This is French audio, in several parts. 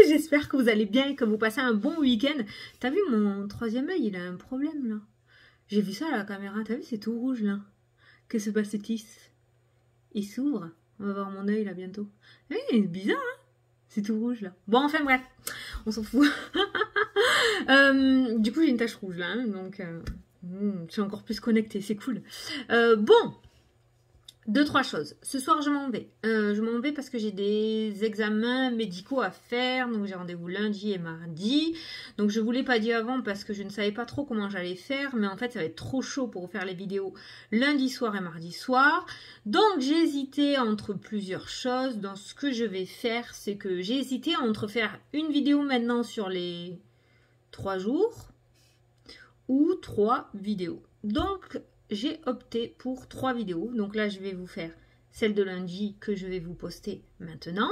J'espère que vous allez bien et que vous passez un bon week-end. T'as vu mon troisième œil, il a un problème là. J'ai vu ça à la caméra, t'as vu, c'est tout rouge là. Que se passe-t-il? Il s'ouvre. On va voir mon œil là bientôt. Eh, bizarre, hein? C'est tout rouge là. Bon, enfin bref, on s'en fout. Du coup, j'ai une tache rouge là, hein, donc je suis encore plus connectée, c'est cool. Bon. Deux, trois choses. Ce soir, je m'en vais. Je m'en vais parce que j'ai des examens médicaux à faire. Donc, j'ai rendez-vous lundi et mardi. Donc, je ne vous l'ai pas dit avant parce que je ne savais pas trop comment j'allais faire. Mais en fait, ça va être trop chaud pour faire les vidéos lundi soir et mardi soir. Donc, j'ai hésité entre plusieurs choses. Dans ce que je vais faire, c'est que j'ai hésité entre faire une vidéo maintenant sur les 3 jours ou 3 vidéos. Donc, j'ai opté pour 3 vidéos. Donc là, je vais vous faire celle de lundi que je vais vous poster maintenant.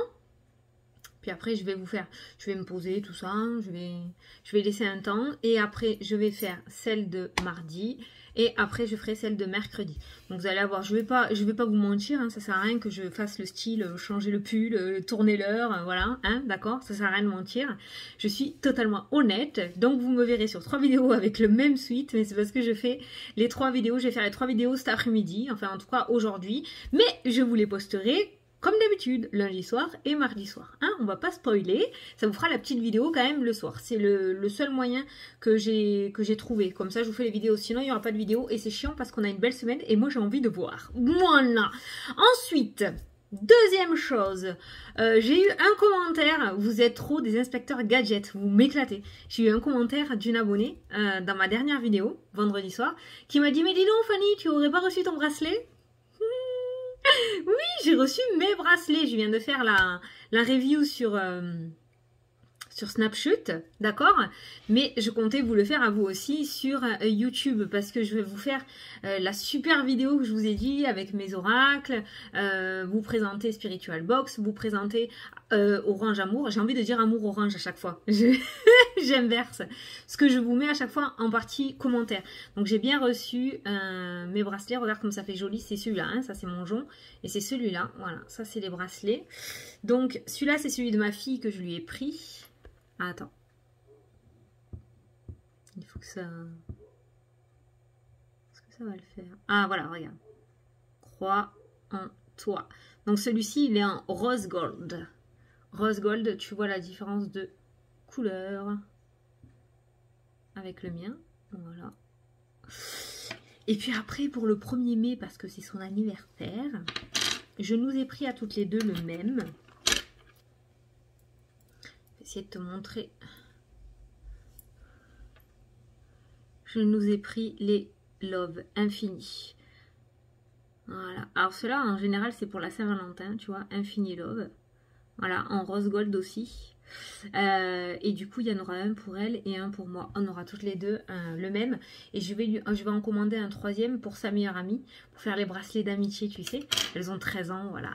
Puis après, je vais me poser, tout ça. Je vais laisser un temps. Et après, je vais faire celle de mardi. Et après, je ferai celle de mercredi. Donc, vous allez voir, je vais pas vous mentir. Hein, ça sert à rien que je fasse le style, changer le pull, tourner l'heure. Voilà, hein, d'accord. Ça sert à rien de mentir. Je suis totalement honnête. Donc, vous me verrez sur 3 vidéos avec le même suite. Mais c'est parce que je fais les 3 vidéos. Je vais faire les 3 vidéos cet après-midi. Enfin, en tout cas, aujourd'hui. Mais je vous les posterai comme d'habitude, lundi soir et mardi soir. Hein, on va pas spoiler, ça vous fera la petite vidéo quand même le soir. C'est le seul moyen que j'ai trouvé. Comme ça, je vous fais les vidéos. Sinon, il n'y aura pas de vidéo et c'est chiant parce qu'on a une belle semaine et moi, j'ai envie de voir. Voilà. Ensuite, deuxième chose, j'ai eu un commentaire. Vous êtes trop des inspecteurs gadgets, vous m'éclatez. J'ai eu un commentaire d'une abonnée dans ma dernière vidéo, vendredi soir, qui m'a dit « Mais dis donc, Fanny, tu aurais pas reçu ton bracelet ?» Oui, j'ai reçu mes bracelets. Je viens de faire la review sur Snapchat, d'accord? Mais je comptais vous le faire à vous aussi sur YouTube parce que je vais vous faire la super vidéo que je vous ai dit avec mes oracles, vous présenter Spiritual Box, vous présenter Orange Amour. J'ai envie de dire Amour Orange à chaque fois. J'inverse. Ce que je vous mets à chaque fois en partie commentaire. Donc j'ai bien reçu mes bracelets. Regarde comme ça fait joli. C'est celui-là, hein, ça c'est mon jonc. Et c'est celui-là. Voilà, ça c'est les bracelets. Donc celui-là c'est celui de ma fille que je lui ai pris. Ah, attends. Il faut que ça... Est-ce que ça va le faire? Ah, voilà, regarde. Crois en toi. Donc celui-ci, il est en rose gold. Rose gold, tu vois la différence de couleur avec le mien. Voilà. Et puis après, pour le 1er mai, parce que c'est son anniversaire, je nous ai pris à toutes les deux le même. Essayer de te montrer. Je nous ai pris les Love Infini. Voilà. Alors ceux-là, en général, c'est pour la Saint-Valentin, tu vois. Infini Love. Voilà, en rose gold aussi. Et du coup, il y en aura un pour elle et un pour moi. On aura toutes les deux le même. Et je vais en commander un 3e pour sa meilleure amie. Pour faire les bracelets d'amitié, tu sais. Elles ont 13 ans, voilà.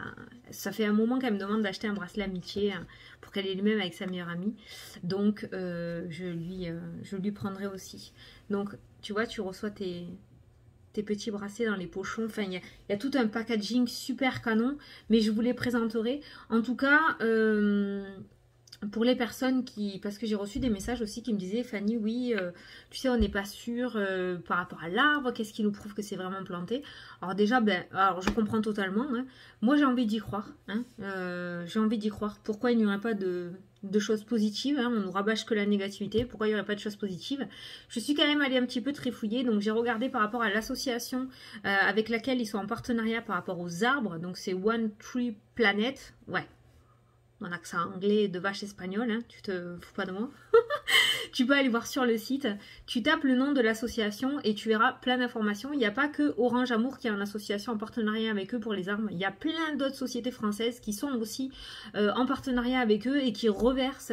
Ça fait un moment qu'elle me demande d'acheter un bracelet amitié pour qu'elle ait le même avec sa meilleure amie. Donc, je lui prendrai aussi. Donc, tu vois, tu reçois tes petits bracelets dans les pochons. Enfin, il y a tout un packaging super canon. Mais je vous les présenterai. En tout cas... pour les personnes qui... Parce que j'ai reçu des messages aussi qui me disaient « Fanny, oui, tu sais, on n'est pas sûr par rapport à l'arbre. Qu'est-ce qui nous prouve que c'est vraiment planté ?» Alors déjà, alors je comprends totalement. Hein. Moi, j'ai envie d'y croire. Hein. J'ai envie d'y croire. Pourquoi il n'y aurait pas de choses positives, hein? On nous rabâche que la négativité. Pourquoi il n'y aurait pas de choses positives? Je suis quand même allée un petit peu trifouiller. Donc, j'ai regardé par rapport à l'association avec laquelle ils sont en partenariat par rapport aux arbres. Donc, c'est One Tree Planet. Ouais. Mon accent anglais de vache espagnole, hein, tu te fous pas de moi. Tu peux aller voir sur le site, tu tapes le nom de l'association et tu verras plein d'informations. Il n'y a pas que Orange Amour qui a une association en partenariat avec eux pour les arbres. Il y a plein d'autres sociétés françaises qui sont aussi en partenariat avec eux et qui reversent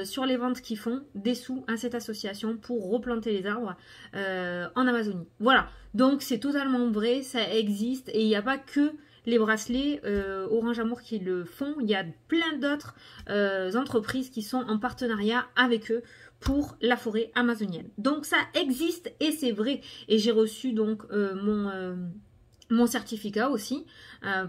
sur les ventes qu'ils font des sous à cette association pour replanter les arbres en Amazonie. Voilà, donc c'est totalement vrai, ça existe et il n'y a pas que... les bracelets Orange Amour qui le font. Il y a plein d'autres entreprises qui sont en partenariat avec eux pour la forêt amazonienne. Donc ça existe et c'est vrai. Et j'ai reçu donc mon certificat aussi,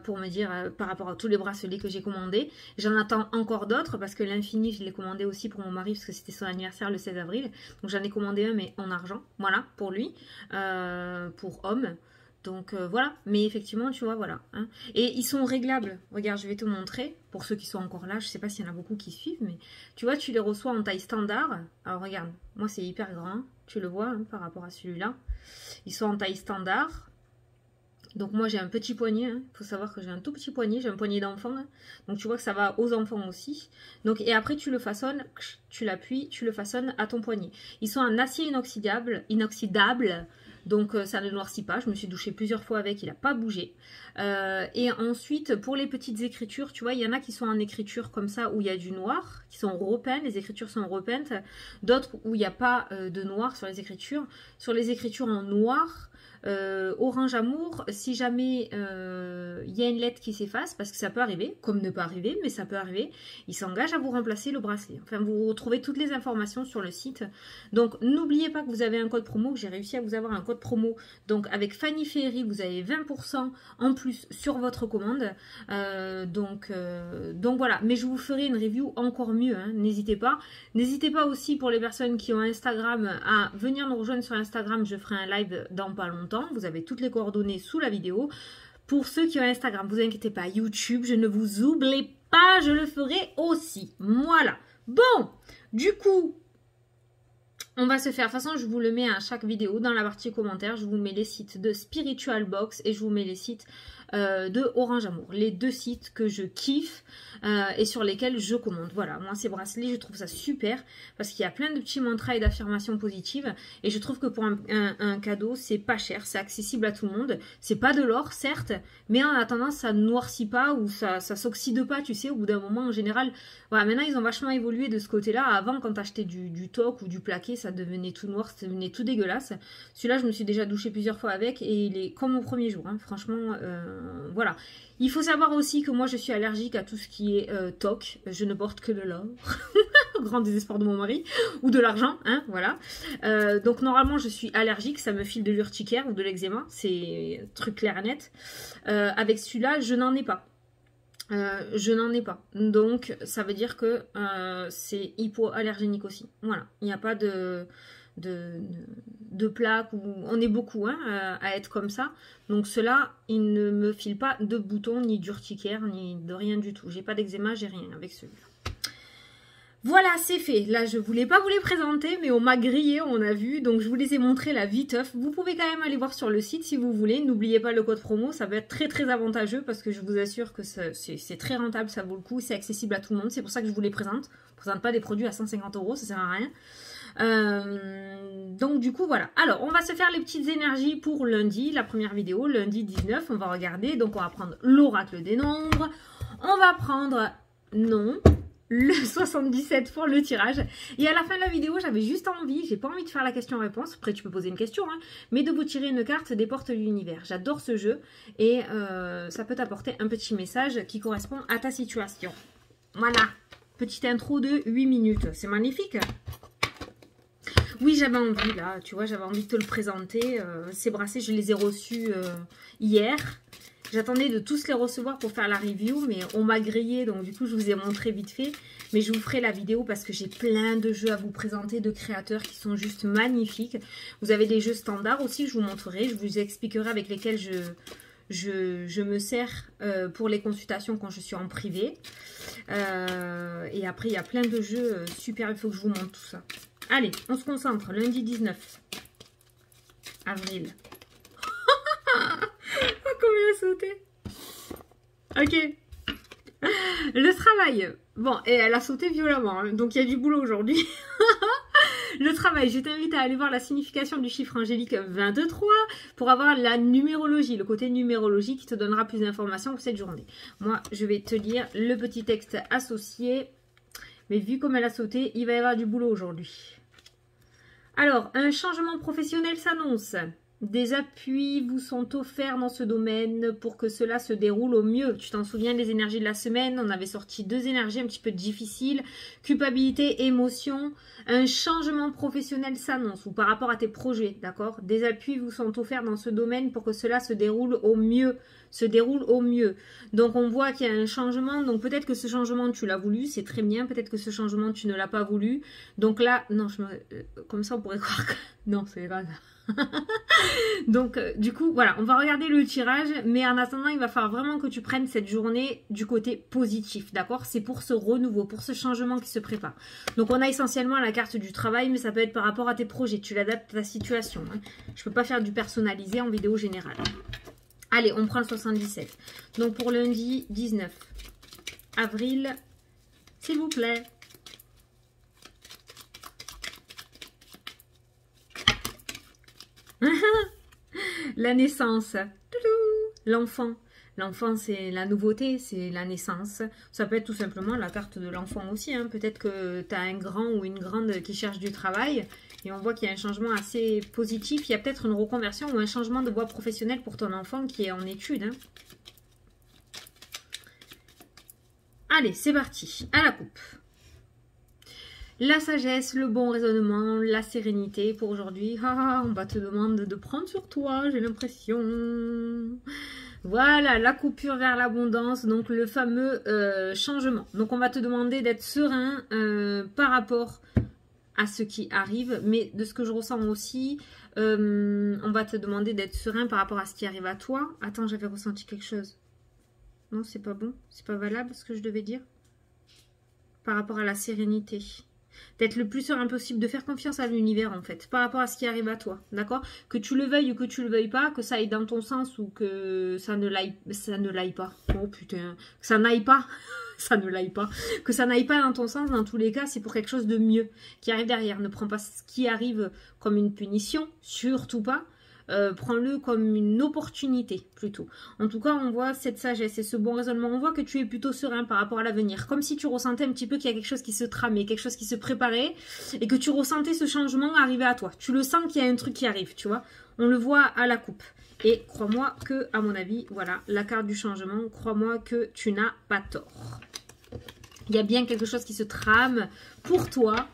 pour me dire par rapport à tous les bracelets que j'ai commandés. J'en attends encore d'autres parce que l'infini, je l'ai commandé aussi pour mon mari parce que c'était son anniversaire le 16 avril. Donc j'en ai commandé un mais en argent, voilà, pour lui, pour homme. Donc voilà, mais effectivement, tu vois, voilà. Hein. Et ils sont réglables. Regarde, je vais te montrer, pour ceux qui sont encore là, je sais pas s'il y en a beaucoup qui suivent, mais tu vois, tu les reçois en taille standard. Alors regarde, moi c'est hyper grand, tu le vois hein, par rapport à celui-là. Ils sont en taille standard. Donc moi j'ai un petit poignet, il faut savoir que j'ai un tout petit poignet, j'ai un poignet d'enfant, hein. Donc tu vois que ça va aux enfants aussi. Donc et après tu le façonnes, tu l'appuies, tu le façonnes à ton poignet. Ils sont en acier inoxydable, donc ça ne noircit pas. Je me suis douchée plusieurs fois avec, il n'a pas bougé. Et ensuite pour les petites écritures, tu vois, il y en a qui sont en écriture comme ça où il y a du noir, qui sont repeintes, les écritures sont repeintes. D'autres où il n'y a pas de noir sur les écritures. Sur les écritures en noir, Orange Amour, si jamais il y a une lettre qui s'efface, parce que ça peut arriver, comme ne pas arriver, mais ça peut arriver, il s'engage à vous remplacer le bracelet. Enfin, vous retrouvez toutes les informations sur le site. Donc, n'oubliez pas que vous avez un code promo, que j'ai réussi à vous avoir un code promo. Donc, avec Fanny Ferry, vous avez 20% en plus sur votre commande. Donc voilà. Mais je vous ferai une review encore mieux, hein, n'hésitez pas. N'hésitez pas aussi pour les personnes qui ont Instagram à venir nous rejoindre sur Instagram. Je ferai un live dans pas longtemps. Vous avez toutes les coordonnées sous la vidéo. Pour ceux qui ont Instagram, vous inquiétez pas, YouTube, je ne vous oublie pas, je le ferai aussi. Voilà. Bon, du coup, on va se faire, de toute façon je vous le mets à chaque vidéo dans la partie commentaires, je vous mets les sites de Spiritual Box et je vous mets les sites de Orange Amour, les deux sites que je kiffe et sur lesquels je commande. Voilà, moi ces bracelets je trouve ça super parce qu'il y a plein de petits mantras et d'affirmations positives et je trouve que pour un cadeau c'est pas cher, c'est accessible à tout le monde, c'est pas de l'or certes, mais en attendant ça ne noircit pas ou ça s'oxyde pas, tu sais, au bout d'un moment en général. Voilà, maintenant ils ont vachement évolué de ce côté-là. Avant quand t'achetais du toc ou du plaqué, ça devenait tout noir, ça devenait tout dégueulasse. Celui-là je me suis déjà douchée plusieurs fois avec et il est comme au premier jour, hein. Franchement voilà. Il faut savoir aussi que moi je suis allergique à tout ce qui est toc, je ne porte que de l'or, au grand désespoir de mon mari, ou de l'argent, hein, voilà. Donc normalement je suis allergique, ça me file de l'urticaire ou de l'eczéma, c'est truc clair et net. Avec celui-là je n'en ai pas. Je n'en ai pas. Donc, ça veut dire que c'est hypoallergénique aussi. Voilà. Il n'y a pas de plaques. On est beaucoup hein, à être comme ça. Donc, cela, il ne me file pas de boutons, ni d'urticaire, ni de rien du tout. J'ai pas d'eczéma, j'ai rien avec celui-là. Voilà, c'est fait. Là, je voulais pas vous les présenter, mais on m'a grillé, on a vu. Donc, je vous les ai montrés la viteuf. Vous pouvez quand même aller voir sur le site si vous voulez. N'oubliez pas le code promo, ça va être très très avantageux parce que je vous assure que c'est très rentable, ça vaut le coup. C'est accessible à tout le monde. C'est pour ça que je vous les présente. Je ne présente pas des produits à 150 €, ça sert à rien. Donc du coup voilà, alors on va se faire les petites énergies pour lundi, la première vidéo, lundi 19, on va regarder, donc on va prendre l'oracle des nombres, on va prendre non, le 77 pour le tirage, et à la fin de la vidéo j'avais juste envie, j'ai pas envie de faire la question-réponse, après tu peux poser une question, hein, mais de vous tirer une carte des portes de l'univers. J'adore ce jeu et ça peut t'apporter un petit message qui correspond à ta situation. Voilà, petite intro de 8 minutes, c'est magnifique. Oui, j'avais envie, là, tu vois, j'avais envie de te le présenter. Ces bracelets, je les ai reçus hier. J'attendais de tous les recevoir pour faire la review, mais on m'a grillé, donc du coup, je vous ai montré vite fait. Mais je vous ferai la vidéo parce que j'ai plein de jeux à vous présenter de créateurs qui sont juste magnifiques. Vous avez des jeux standards aussi, je vous montrerai. Je vous expliquerai avec lesquels je me sers pour les consultations quand je suis en privé. Et après, il y a plein de jeux super, il faut que je vous montre tout ça. Allez, on se concentre. Lundi 19 avril. Oh, comment il a sauté. Ok. Le travail. Bon, et elle a sauté violemment. Hein, donc, il y a du boulot aujourd'hui. Le travail. Je t'invite à aller voir la signification du chiffre angélique 23 pour avoir la numérologie, le côté numérologie qui te donnera plus d'informations pour cette journée. Moi, je vais te lire le petit texte associé. Mais vu comme elle a sauté, il va y avoir du boulot aujourd'hui. Alors, un changement professionnel s'annonce. Des appuis vous sont offerts dans ce domaine pour que cela se déroule au mieux. Tu t'en souviens des énergies de la semaine? On avait sorti 2 énergies un petit peu difficiles. Culpabilité, émotion. Un changement professionnel s'annonce ou par rapport à tes projets, d'accord? Des appuis vous sont offerts dans ce domaine pour que cela se déroule au mieux. Donc on voit qu'il y a un changement. Donc peut-être que ce changement tu l'as voulu, c'est très bien. Peut-être que ce changement tu ne l'as pas voulu. Donc là, non, comme ça on pourrait croire que... Non, c'est pas ça. Donc du coup voilà, on va regarder le tirage, mais en attendant il va falloir vraiment que tu prennes cette journée du côté positif, d'accord? C'est pour ce renouveau, pour ce changement qui se prépare. Donc on a essentiellement la carte du travail, mais ça peut être par rapport à tes projets, tu l'adaptes à ta situation, hein. Je peux pas faire du personnalisé en vidéo générale. Allez, on prend le 77. Donc pour lundi 19 avril, s'il vous plaît. La naissance, l'enfant. L'enfant, c'est la nouveauté, c'est la naissance. Ça peut être tout simplement la carte de l'enfant aussi, hein. Peut-être que tu as un grand ou une grande qui cherche du travail et on voit qu'il y a un changement assez positif. Il y a peut-être une reconversion ou un changement de voie professionnelle pour ton enfant qui est en études, hein. Allez, c'est parti. À la coupe. La sagesse, le bon raisonnement, la sérénité pour aujourd'hui. Ah, on va te demander de prendre sur toi, j'ai l'impression. Voilà, la coupure vers l'abondance, donc le fameux changement. Donc on va te demander d'être serein par rapport à ce qui arrive, mais de ce que je ressens aussi, on va te demander d'être serein par rapport à ce qui arrive à toi. Attends, j'avais ressenti quelque chose. Non, c'est pas bon, c'est pas valable ce que je devais dire. Par rapport à la sérénité. D'être le plus serein possible, de faire confiance à l'univers en fait, par rapport à ce qui arrive à toi, d'accord? Que tu le veuilles ou que tu le veuilles pas, que ça aille dans ton sens ou que ça ne l'aille pas. Oh putain, que ça n'aille pas, ça ne l'aille pas. Que ça n'aille pas dans ton sens, dans tous les cas, c'est pour quelque chose de mieux qui arrive derrière. Ne prends pas ce qui arrive comme une punition, surtout pas. Prends-le comme une opportunité plutôt. En tout cas, on voit cette sagesse et ce bon raisonnement. On voit que tu es plutôt serein par rapport à l'avenir. Comme si tu ressentais un petit peu qu'il y a quelque chose qui se tramait, quelque chose qui se préparait et que tu ressentais ce changement arriver à toi. Tu le sens qu'il y a un truc qui arrive, tu vois. On le voit à la coupe. Et crois-moi que, à mon avis, voilà, la carte du changement, crois-moi que tu n'as pas tort. Il y a bien quelque chose qui se trame pour toi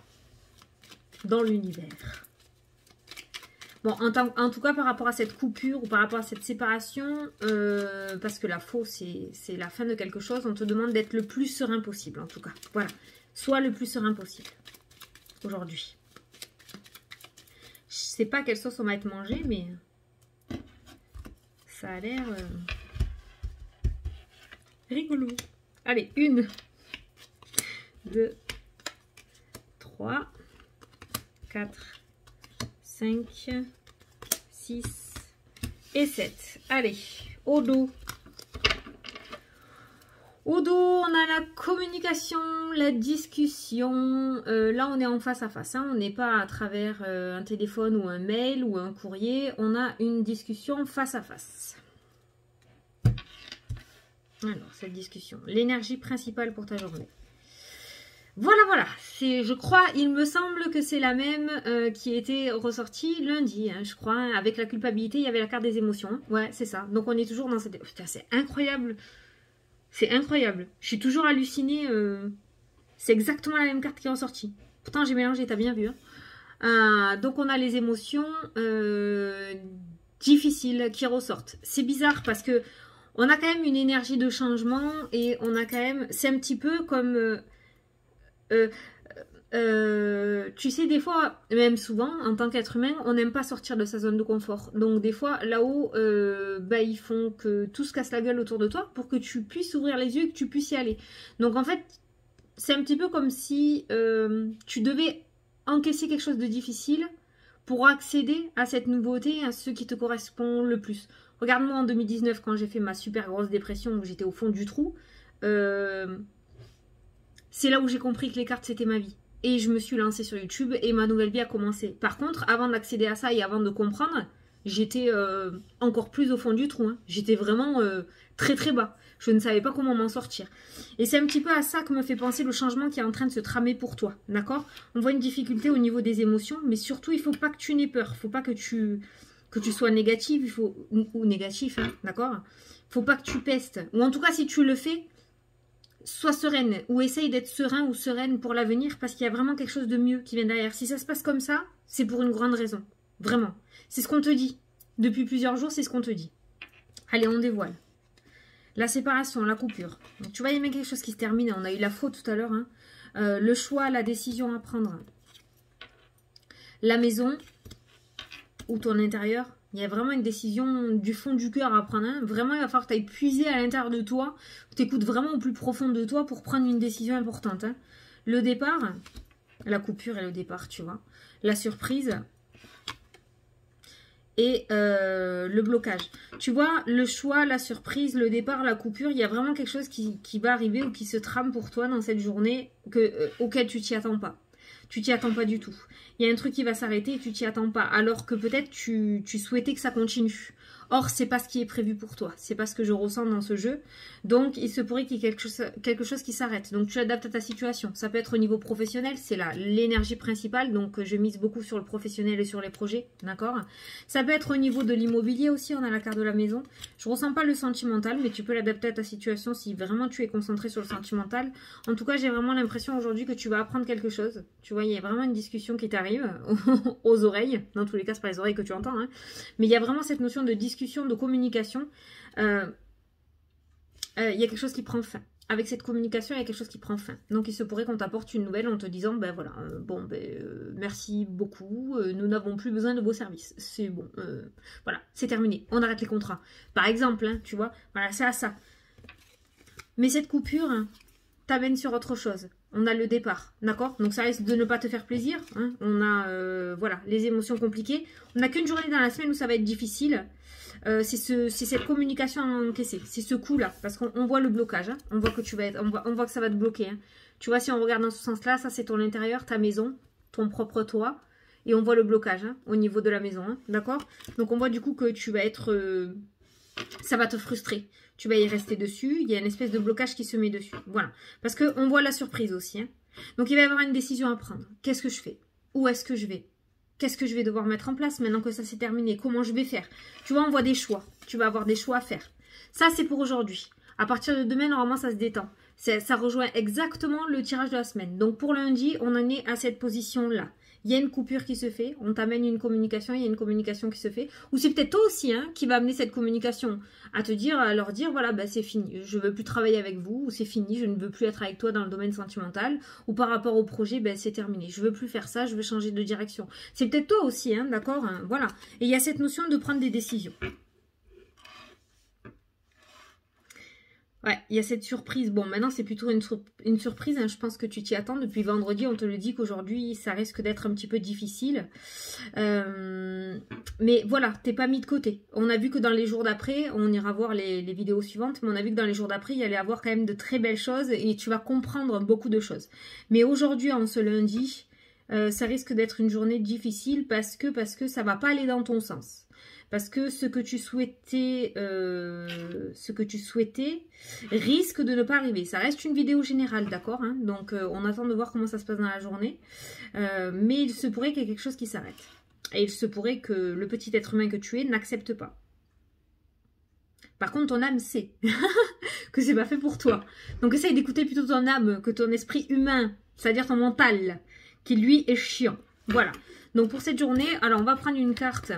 dans l'univers. Bon, en tout cas, par rapport à cette coupure ou par rapport à cette séparation, parce que la faux, c'est la fin de quelque chose, on te demande d'être le plus serein possible, en tout cas. Voilà, sois le plus serein possible aujourd'hui. Je sais pas quelle sauce on va être mangé, mais ça a l'air rigolo. Allez, 1, 2, 3, 4, 5, 6 et 7. Allez, au dos. Au dos, on a la communication, la discussion. Là, on est en face à face. Hein. On n'est pas à travers un téléphone ou un mail ou un courrier. On a une discussion face à face. Alors, cette discussion. L'énergie principale pour ta journée. Voilà, voilà. Je crois, il me semble que c'est la même qui était ressortie lundi, hein, je crois. Hein. Avec la culpabilité, il y avait la carte des émotions. Hein. Ouais, c'est ça. Donc, on est toujours dans cette... Putain, c'est incroyable. C'est incroyable. Je suis toujours hallucinée. C'est exactement la même carte qui est ressortie. Pourtant, j'ai mélangé, t'as bien vu. Hein. Donc, on a les émotions difficiles qui ressortent. C'est bizarre parce que on a quand même une énergie de changement et on a quand même... C'est un petit peu comme... tu sais, des fois, même souvent, en tant qu'être humain, on n'aime pas sortir de sa zone de confort. Donc des fois, là-haut, ils font que tout se casse la gueule autour de toi pour que tu puisses ouvrir les yeux et que tu puisses y aller. Donc en fait, c'est un petit peu comme si tu devais encaisser quelque chose de difficile pour accéder à cette nouveauté, à ce qui te correspond le plus. Regarde-moi en 2019, quand j'ai fait ma super grosse dépression, où j'étais au fond du trou, c'est là où j'ai compris que les cartes, c'était ma vie. Et je me suis lancée sur YouTube et ma nouvelle vie a commencé. Par contre, avant d'accéder à ça et avant de comprendre, j'étais encore plus au fond du trou. Hein. J'étais vraiment très très bas. Je ne savais pas comment m'en sortir. Et c'est un petit peu à ça que me fait penser le changement qui est en train de se tramer pour toi. D'accord? On voit une difficulté au niveau des émotions, mais surtout, il ne faut pas que tu n'aies peur. Il ne faut pas que que tu sois négative, il faut, ou négatif, hein, d'accord? Faut pas que tu pestes. Ou en tout cas, si tu le fais, sois sereine. Ou essaye d'être serein ou sereine pour l'avenir parce qu'il y a vraiment quelque chose de mieux qui vient derrière. Si ça se passe comme ça, c'est pour une grande raison. Vraiment. C'est ce qu'on te dit. Depuis plusieurs jours, c'est ce qu'on te dit. Allez, on dévoile. La séparation, la coupure. Donc, tu vois, il y a même quelque chose qui se termine. On a eu la faute tout à l'heure. Hein. Le choix, la décision à prendre. La maison ou ton intérieur. Il y a vraiment une décision du fond du cœur à prendre. Hein. Vraiment, il va falloir que tu ailles puiser à l'intérieur de toi. Que tu écoutes vraiment au plus profond de toi pour prendre une décision importante. Hein. Le départ, la coupure et le départ, tu vois. La surprise et le blocage. Tu vois, le choix, la surprise, le départ, la coupure, il y a vraiment quelque chose qui va arriver ou qui se trame pour toi dans cette journée auquel tu t'y attends pas. Tu t'y attends pas du tout. Il y a un truc qui va s'arrêter et tu t'y attends pas. Alors que peut-être tu souhaitais que ça continue. Or, c'est pas ce qui est prévu pour toi. C'est pas ce que je ressens dans ce jeu. Donc, il se pourrait qu'il y ait quelque chose qui s'arrête. Donc, tu l'adaptes à ta situation. Ça peut être au niveau professionnel. C'est là l'énergie principale. Donc, je mise beaucoup sur le professionnel et sur les projets. D'accord? Ça peut être au niveau de l'immobilier aussi. On a la carte de la maison. Je ressens pas le sentimental, mais tu peux l'adapter à ta situation si vraiment tu es concentré sur le sentimental. En tout cas, j'ai vraiment l'impression aujourd'hui que tu vas apprendre quelque chose. Tu vois, il y a vraiment une discussion qui t'arrive aux oreilles. Dans tous les cas, c'est pas les oreilles que tu entends. Hein. Mais il y a vraiment cette notion de discussion, de communication. Il y a quelque chose qui prend fin. Avec cette communication, il y a quelque chose qui prend fin. Donc, il se pourrait qu'on t'apporte une nouvelle en te disant, ben voilà, merci beaucoup, nous n'avons plus besoin de vos services. C'est bon, voilà, c'est terminé. On arrête les contrats. Par exemple, hein, tu vois, voilà, c'est à ça. Mais cette coupure hein, t'amène sur autre chose. On a le départ, d'accord? Donc ça risque de ne pas te faire plaisir. Hein. On a, voilà, les émotions compliquées. On n'a qu'une journée dans la semaine où ça va être difficile. C'est cette communication à encaisser. C'est ce coup-là. Parce qu'on voit le blocage. Hein. On voit que tu vas être, on voit que ça va te bloquer. Hein. Tu vois, si on regarde dans ce sens-là, ça c'est ton intérieur, ta maison, ton propre toit. Et on voit le blocage hein, au niveau de la maison. Hein, d'accord? Donc on voit du coup que tu vas être... ça va te frustrer. Tu vas y rester dessus. Il y a une espèce de blocage qui se met dessus. Voilà. Parce qu'on voit la surprise aussi. Hein. Donc, il va y avoir une décision à prendre. Qu'est-ce que je fais? Où est-ce que je vais? Qu'est-ce que je vais devoir mettre en place maintenant que ça s'est terminé? Comment je vais faire? Tu vois, on voit des choix. Tu vas avoir des choix à faire. Ça, c'est pour aujourd'hui. À partir de demain, normalement, ça se détend. Ça rejoint exactement le tirage de la semaine. Donc, pour lundi, on en est à cette position-là. Il y a une coupure qui se fait, on t'amène une communication, il y a une communication qui se fait. Ou c'est peut-être toi aussi hein, qui va amener cette communication à te dire, à leur dire, voilà, bah, c'est fini, je ne veux plus travailler avec vous, ou c'est fini, je ne veux plus être avec toi dans le domaine sentimental, ou par rapport au projet, bah, c'est terminé, je ne veux plus faire ça, je veux changer de direction. C'est peut-être toi aussi, hein, d'accord hein, voilà. Et il y a cette notion de prendre des décisions. Ouais, il y a cette surprise. Bon, maintenant, c'est plutôt une surprise. Hein. Je pense que tu t'y attends. Depuis vendredi, on te le dit qu'aujourd'hui, ça risque d'être un petit peu difficile. Mais voilà, t'es pas mis de côté. On a vu que dans les jours d'après, on ira voir les vidéos suivantes, mais on a vu que dans les jours d'après, il y allait avoir quand même de très belles choses et tu vas comprendre beaucoup de choses. Mais aujourd'hui, en ce lundi, ça risque d'être une journée difficile parce que ça va pas aller dans ton sens. Parce que ce que tu souhaitais risque de ne pas arriver. Ça reste une vidéo générale, d'accord hein. Donc, on attend de voir comment ça se passe dans la journée. Mais il se pourrait qu'il y ait quelque chose qui s'arrête. Et il se pourrait que le petit être humain que tu es n'accepte pas. Par contre, ton âme sait que c'est pas fait pour toi. Donc, essaye d'écouter plutôt ton âme que ton esprit humain, c'est-à-dire ton mental, qui lui est chiant. Voilà. Donc, pour cette journée, alors on va prendre une carte...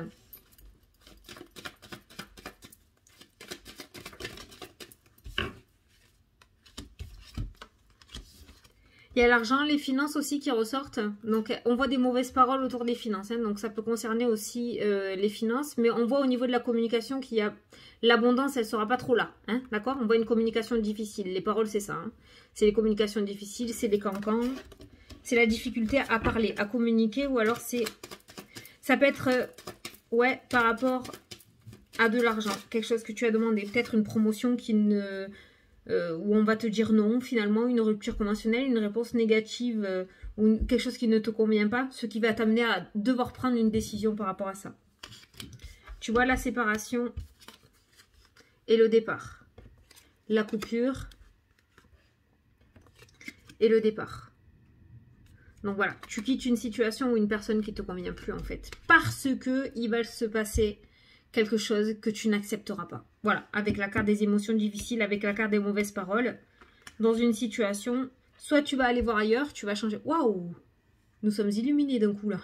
Il y a l'argent, les finances aussi qui ressortent. Donc, on voit des mauvaises paroles autour des finances. Hein, donc, ça peut concerner aussi les finances. Mais on voit au niveau de la communication qu'il y a... L'abondance, elle ne sera pas trop là. Hein, d'accord? On voit une communication difficile. Les paroles, c'est ça. Hein. C'est les communications difficiles, c'est les cancans. C'est la difficulté à parler, à communiquer. Ou alors, c'est... Ça peut être... ouais, par rapport à de l'argent. Quelque chose que tu as demandé. Peut-être une promotion qui ne... où on va te dire non, finalement, une rupture conventionnelle, une réponse négative ou quelque chose qui ne te convient pas, ce qui va t'amener à devoir prendre une décision par rapport à ça. Tu vois la séparation et le départ. La coupure et le départ. Donc voilà, tu quittes une situation ou une personne qui ne te convient plus en fait. Parce que il va se passer quelque chose que tu n'accepteras pas. Voilà, avec la carte des émotions difficiles, avec la carte des mauvaises paroles, dans une situation, soit tu vas aller voir ailleurs, tu vas changer. Waouh! Nous sommes illuminés d'un coup là.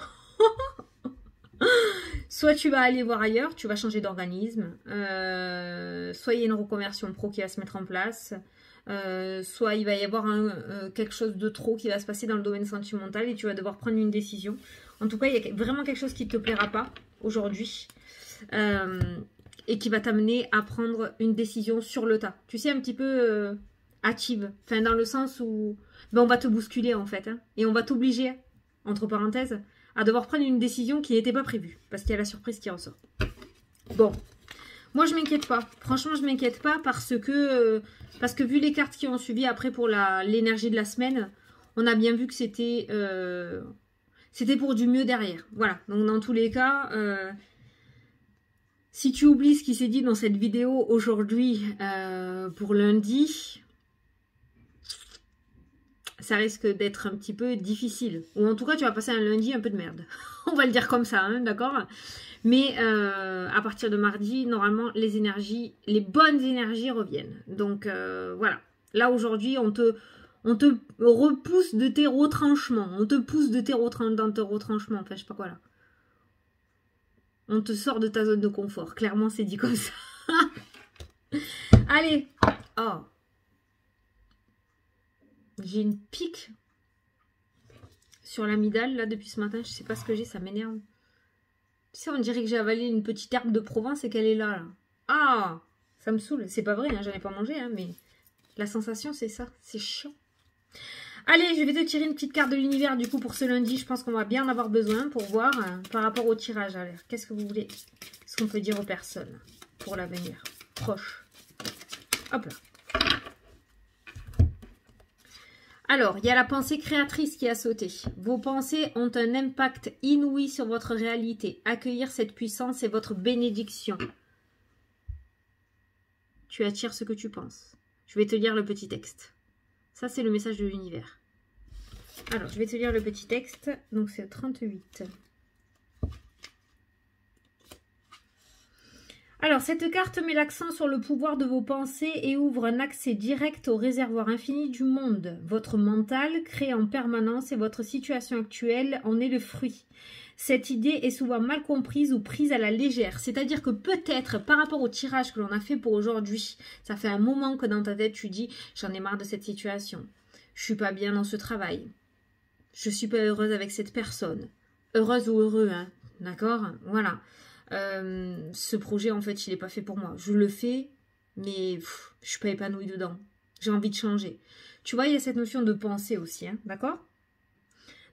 Soit tu vas aller voir ailleurs, tu vas changer d'organisme, soit il y a une reconversion pro qui va se mettre en place, soit il va y avoir quelque chose de trop qui va se passer dans le domaine sentimental et tu vas devoir prendre une décision. En tout cas, il y a vraiment quelque chose qui ne te plaira pas aujourd'hui et qui va t'amener à prendre une décision sur le tas. Tu sais, un petit peu hâtive, enfin dans le sens où ben, on va te bousculer en fait, hein, et on va t'obliger, entre parenthèses, à devoir prendre une décision qui n'était pas prévue, parce qu'il y a la surprise qui ressort. Bon, moi je m'inquiète pas, franchement je m'inquiète pas parce que vu les cartes qui ont suivi après pour l'énergie de la semaine, on a bien vu que c'était pour du mieux derrière. Voilà, donc dans tous les cas, si tu oublies ce qui s'est dit dans cette vidéo aujourd'hui pour lundi, ça risque d'être un petit peu difficile. Ou en tout cas, tu vas passer un lundi un peu de merde. On va le dire comme ça, hein, d'accord? Mais à partir de mardi, normalement, les bonnes énergies reviennent. Donc, voilà. Là, aujourd'hui, on te repousse de tes retranchements. On te pousse de dans tes retranchements. Enfin, je sais pas quoi, là. On te sort de ta zone de confort. Clairement, c'est dit comme ça. Allez. Oh. J'ai une pique sur l'amygdale, là, depuis ce matin. Je sais pas ce que j'ai, ça m'énerve. Tu sais, on dirait que j'ai avalé une petite herbe de Provence et qu'elle est là, là. Ah, ça me saoule. C'est pas vrai, hein, j'en ai pas mangé, hein, mais la sensation, c'est ça. C'est chiant. Allez, je vais te tirer une petite carte de l'univers, du coup, pour ce lundi. Je pense qu'on va bien en avoir besoin pour voir par rapport au tirage. Alors, qu'est-ce que vous voulez? Ce qu'on peut dire aux personnes pour l'avenir proche. Hop là. Alors, il y a la pensée créatrice qui a sauté. Vos pensées ont un impact inouï sur votre réalité. Accueillir cette puissance est votre bénédiction. Tu attires ce que tu penses. Je vais te lire le petit texte. Ça, c'est le message de l'univers. Alors, je vais te lire le petit texte. Donc, c'est 38. Alors, cette carte met l'accent sur le pouvoir de vos pensées et ouvre un accès direct au réservoir infini du monde. Votre mental crée en permanence et votre situation actuelle en est le fruit. Cette idée est souvent mal comprise ou prise à la légère. C'est-à-dire que peut-être, par rapport au tirage que l'on a fait pour aujourd'hui, ça fait un moment que dans ta tête, tu dis « j'en ai marre de cette situation. Je suis pas bien dans ce travail. Je suis pas heureuse avec cette personne. » Heureuse ou heureux, hein. D'accord? Voilà. Ce projet en fait il n'est pas fait pour moi, je le fais mais je suis pas épanouie dedans, j'ai envie de changer. Tu vois, il y a cette notion de pensée aussi, hein, d'accord?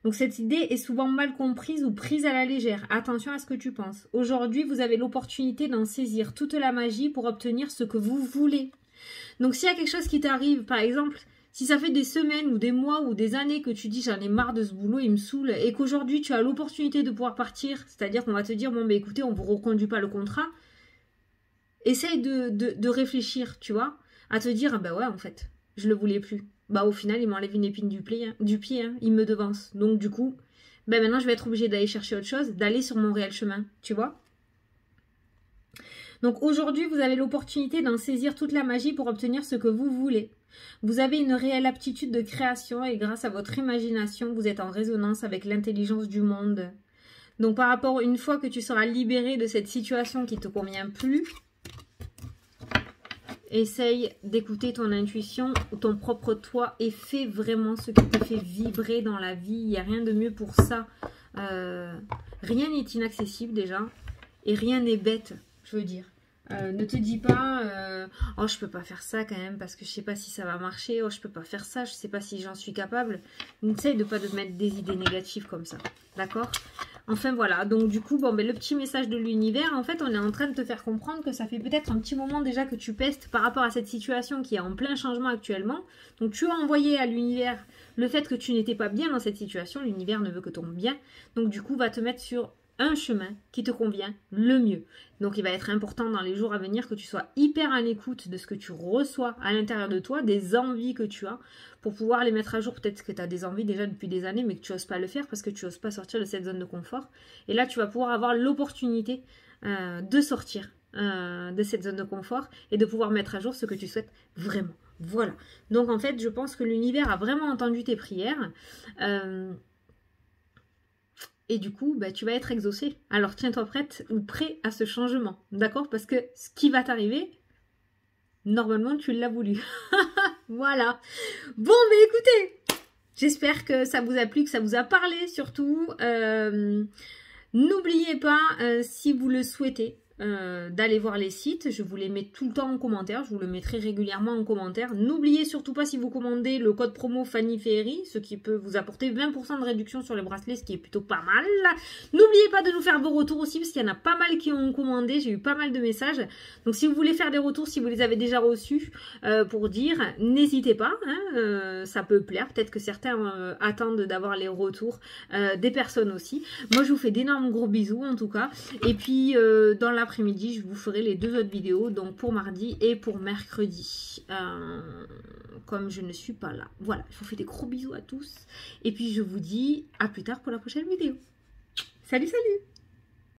Donc cette idée est souvent mal comprise ou prise à la légère. Attention à ce que tu penses. Aujourd'hui vous avez l'opportunité d'en saisir toute la magie pour obtenir ce que vous voulez. Donc s'il y a quelque chose qui t'arrive, par exemple, si ça fait des semaines ou des mois ou des années que tu dis j'en ai marre de ce boulot, il me saoule, et qu'aujourd'hui tu as l'opportunité de pouvoir partir, c'est-à-dire qu'on va te dire bon bah écoutez, on ne vous reconduit pas le contrat, essaye de réfléchir, tu vois, à te dire ah bah ouais en fait, je le voulais plus. Bah au final il m'enlève une épine du pied, hein, il me devance. Donc du coup, bah maintenant je vais être obligée d'aller chercher autre chose, d'aller sur mon réel chemin, tu vois. Donc aujourd'hui, vous avez l'opportunité d'en saisir toute la magie pour obtenir ce que vous voulez. Vous avez une réelle aptitude de création et grâce à votre imagination, vous êtes en résonance avec l'intelligence du monde. Donc par rapport, une fois que tu seras libéré de cette situation qui ne te convient plus, essaye d'écouter ton intuition ou ton propre toi et fais vraiment ce qui te fait vibrer dans la vie. Il n'y a rien de mieux pour ça. Rien n'est inaccessible déjà et rien n'est bête, je veux dire. Ne te dis pas oh je peux pas faire ça quand même parce que je sais pas si ça va marcher, oh je peux pas faire ça, je sais pas si j'en suis capable. Essaye de pas te mettre des idées négatives comme ça, d'accord? Enfin voilà, donc du coup bon, ben, le petit message de l'univers, en fait on est en train de te faire comprendre que ça fait peut-être un petit moment déjà que tu pestes par rapport à cette situation qui est en plein changement actuellement. Donc tu as envoyé à l'univers le fait que tu n'étais pas bien dans cette situation, l'univers ne veut que ton bien, donc du coup va te mettre sur un chemin qui te convient le mieux. Donc il va être important dans les jours à venir que tu sois hyper à l'écoute de ce que tu reçois à l'intérieur de toi, des envies que tu as, pour pouvoir les mettre à jour. Peut-être que tu as des envies déjà depuis des années, mais que tu n'oses pas le faire parce que tu n'oses pas sortir de cette zone de confort. Et là, tu vas pouvoir avoir l'opportunité de sortir de cette zone de confort et de pouvoir mettre à jour ce que tu souhaites vraiment. Voilà. Donc en fait, je pense que l'univers a vraiment entendu tes prières. Et du coup, bah, tu vas être exaucé. Alors tiens-toi prête ou prêt à ce changement. D'accord? Parce que ce qui va t'arriver, normalement, tu l'as voulu. Voilà. Bon, mais écoutez, j'espère que ça vous a plu, que ça vous a parlé surtout. N'oubliez pas, si vous le souhaitez, d'aller voir les sites. Je vous les mets tout le temps en commentaire. Je vous le mettrai régulièrement en commentaire. N'oubliez surtout pas, si vous commandez, le code promo Fanny Ferry, ce qui peut vous apporter 20% de réduction sur les bracelets, ce qui est plutôt pas mal. N'oubliez pas de nous faire vos retours aussi, parce qu'il y en a pas mal qui ont commandé. J'ai eu pas mal de messages. Donc si vous voulez faire des retours, si vous les avez déjà reçus, pour dire, n'hésitez pas. Hein, ça peut plaire. Peut-être que certains attendent d'avoir les retours des personnes aussi. Moi, je vous fais d'énormes gros bisous en tout cas. Et puis, dans l'après-midi, je vous ferai les 2 autres vidéos, donc pour mardi et pour mercredi. Comme je ne suis pas là. Voilà, je vous fais des gros bisous à tous. Et puis, je vous dis à plus tard pour la prochaine vidéo. Salut, salut!